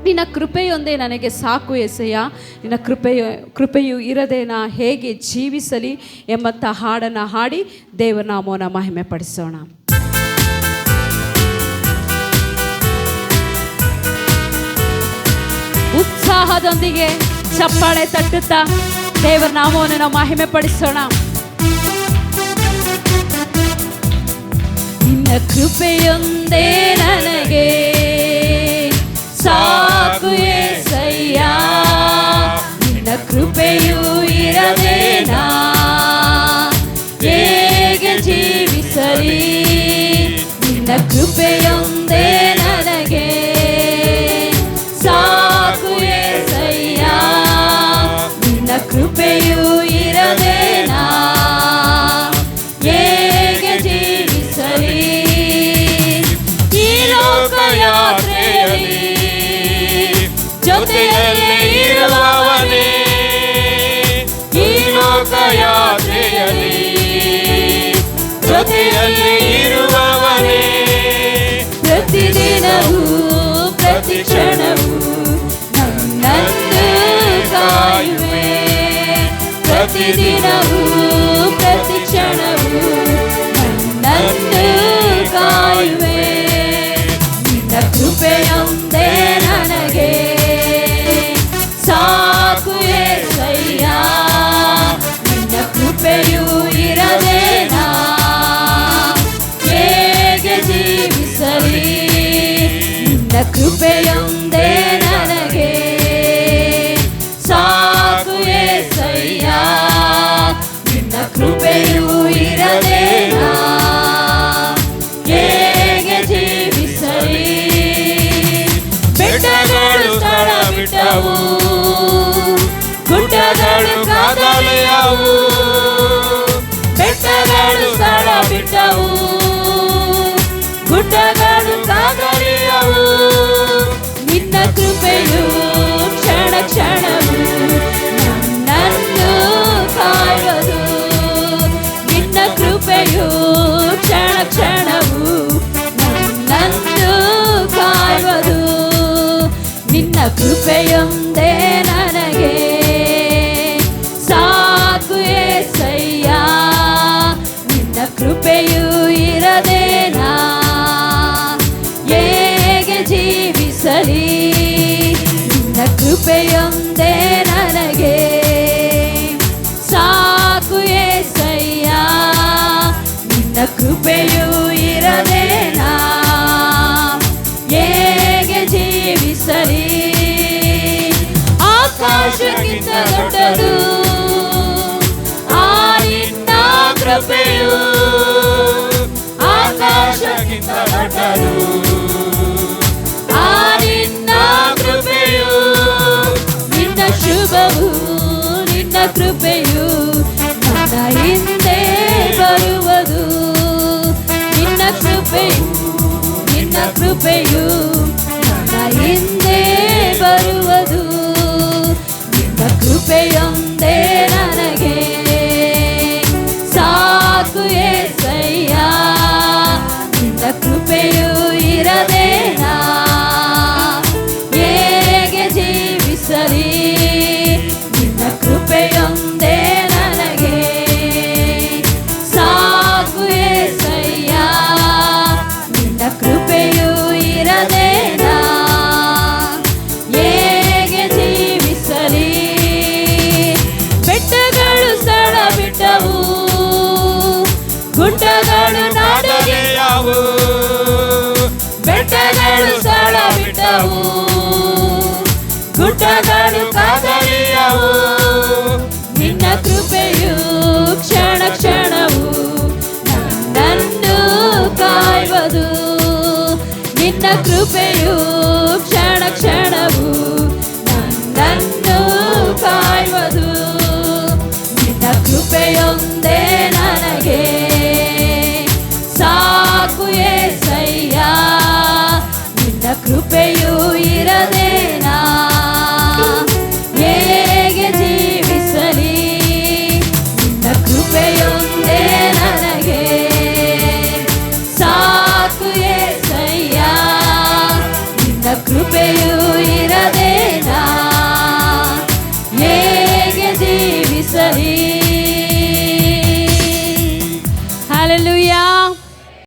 ನಿನ್ನ ಕೃಪೆಯೊಂದೇ ನನಗೆ ಸಾಕು ಎಸೆಯ. ನಿನ್ನ ಕೃಪೆಯು ಇರದೆ ನಾ ಹೇಗೆ ಜೀವಿಸಲಿ ಎಂಬಂಥ ಹಾಡನ್ನು ಹಾಡಿ ದೇವರ ನಾಮವನ್ನು ಮಹಿಮೆ ಪಡಿಸೋಣ. ಉತ್ಸಾಹದೊಂದಿಗೆ ಚಪ್ಪಾಳೆ ತಟ್ಟುತ್ತಾ ದೇವರ ನಾಮವನ್ನು ನಾವು ಮಹಿಮೆ ಪಡಿಸೋಣ. ನಿನ್ನ ಕೃಪೆಯೊಂದೇ ನನಗೆ ಸಾಕು యేసయ్య. ನಿನ್ನ ಕೃಪೆಯು ಇರದೆ ನಾ ಹೇಗೆ ಜೀವಿಸಲಿ. ನಿನ್ನ ಕೃಪೆಯೊಂದೇ ನನಗೆ ಸಾಕು యేసయ్య. ನಿನ್ನ ಕೃಪೆಯು ಇರದೆ ನಾ ಹೇಗೆ ಜೀವಿಸಲಿ. ಈ ಲೋಕ ಯಾತ್ರೆಯಲ್ಲಿ ಜೊತೆಯಲ್ಲಿ ಇರುವವನೇ, ಈ ಲೋಕ ಯಾತ್ರೆಯಲ್ಲಿ ಜೊತೆಯಲ್ಲಿ ಇರುವವನೇ, ಪ್ರತಿದಿನವೂ ಪ್ರತಿ ಕ್ಷಣವೂ ನನ್ನನ್ನು ಕಾಯುವೆ. ಪ್ರತಿದಿನವೂ ಪ್ರತಿ ಕ್ಷಣವೂ ನನ್ನನ್ನು ಕಾಯುವೆ. ನಿನ್ನ ಕೃಪೆಯೊಂದೇ ನನಗೆ ಸಾಕು యేసయ్య. ನಿನ್ನ ಕೃಪೆಯು ಇರದೆ ನಾ ಹೇಗೆ ಜೀವಿಸಲಿ. ನಿನ್ನ ಕೃಪೆಯೊಂದೇ ನನಗೆ ಸಾಕು యేసయ్య. ನಿನ್ನ ಕೃಪೆಯು ಇರದೆ ನಾ ಹೇಗೆ ಜೀವಿಸಲಿ. ಬೆಟ್ಟಗಳು ಸ್ಥಳ ಬಿಟ್ಟವು, ಗುಡ್ಡಗಳು ಕಾದಲಿಯವು. ಬೆಟ್ಟಗಳು ಸ್ಥಳ ಬಿಟ್ಟವು, ಗುಡ್ಡಗಳು ಕಾದಲಿಯವು. ನಿನ್ನ ಕೃಪೆಯು ಕ್ಷಣ ಕ್ಷಣವು ನನ್ನನ್ನು ಕಾಯುವುದು. ನಿನ್ನ ಕೃಪೆಯು ಕ್ಷಣ ಕ್ಷಣವು ನನ್ನನ್ನು ಕಾಯುವುದು. ನಿನ್ನ ಕೃಪೆಯೊಂದೇ ನನಗೆ ಸಾಕು యేసయ్య. ನಿನ್ನ ಕೃಪೆಯು ಇರದೆ ನಾ ಹೇಗೆ ಜೀವಿಸಲಿ. ನಿನ್ನ ಕೃಪೆಯೊಂದೇ ನನಗೆ ಸಾಕು యేసయ్య. ನಿನ್ನ ಕೃಪೆಯು ಇರದೆ ನಾ ಹೇಗೆ ಜೀವಿಸಲಿ. ಆಕಾಶಕ್ಕಿಂತ ದೊಡ್ಡದು ಆ ನಿನ್ನ ಕೃಪೆಯು, ಆಕಾಶಕ್ಕಿಂತ ದೊಡ್ಡದು ಆ ನಿನ್ನ ಕೃಪೆಯು. ನಿನ್ನ ಶುಭವು ನಿನ್ನ ಕೃಪೆಯು ನನ್ನ ಹಿಂದೆ ಬರುವುದು. ನಿನ್ನ ಕೃಪೆಯು ನಿನ್ನ ಕೃಪೆಯು ನನ್ನ ಹಿಂದೆ ಬರುವುದು. ನಿನ್ನ ಕೃಪೆಯೊಂದೇ ನನಗೆ ಸಾಕು యేసయ్య. ನಿನ್ನ ಕೃಪೆಯು ಇರದೆ ನಾ ಹೇಗೆ ಜೀವಿಸಲಿ. ನಿನ್ನ ಕೃಪೆಯೊಂದೇ ನನಗೆ ಸಾಕು యేసయ్య. ನಿನ್ನ ಕೃಪೆಯು ಇರದೆ ನಾ ಹೇಗೆ ಜೀವಿಸಲಿ. ಬೆಟ್ಟಗಳು ಸ್ಥಳ ಬಿಟ್ಟವು, ಗುಡ್ಡಗಳು ನಾಡಲಿಯವು. ಬೆಟ್ಟಗಳು ಸ್ಥಳ ಬಿಟ್ಟವು, ಗುಡ್ಡಗಳು ಕಾದಲಿಯವು. ನಿನ್ನ ಕೃಪೆಯು ಕ್ಷಣ ಕ್ಷಣವು ನನ್ನನ್ನು ಕಾಯುವುದು. ನಿನ್ನ ಕೃಪೆಯು ಕ್ಷಣ ಕ್ಷಣವು ನನ್ನನ್ನು ಕಾಯುವುದು. ನಿನ್ನ ಕೃಪೆಯೊಂದೇ ನನಗೆ ಸಾಕು యేసయ్య. ನಿನ್ನ ಕೃಪೆಯು ಇರದೆ ನಾ ಹೇಗೆ ಜೀವಿಸಲಿ. ನಿನ್ನ ಕೃಪೆಯೊಂದೇ ನನಗೆ ಸಾಕು యేసయ్య. ನಿನ್ನ ಹಲ್ಲೆಲೂಯ.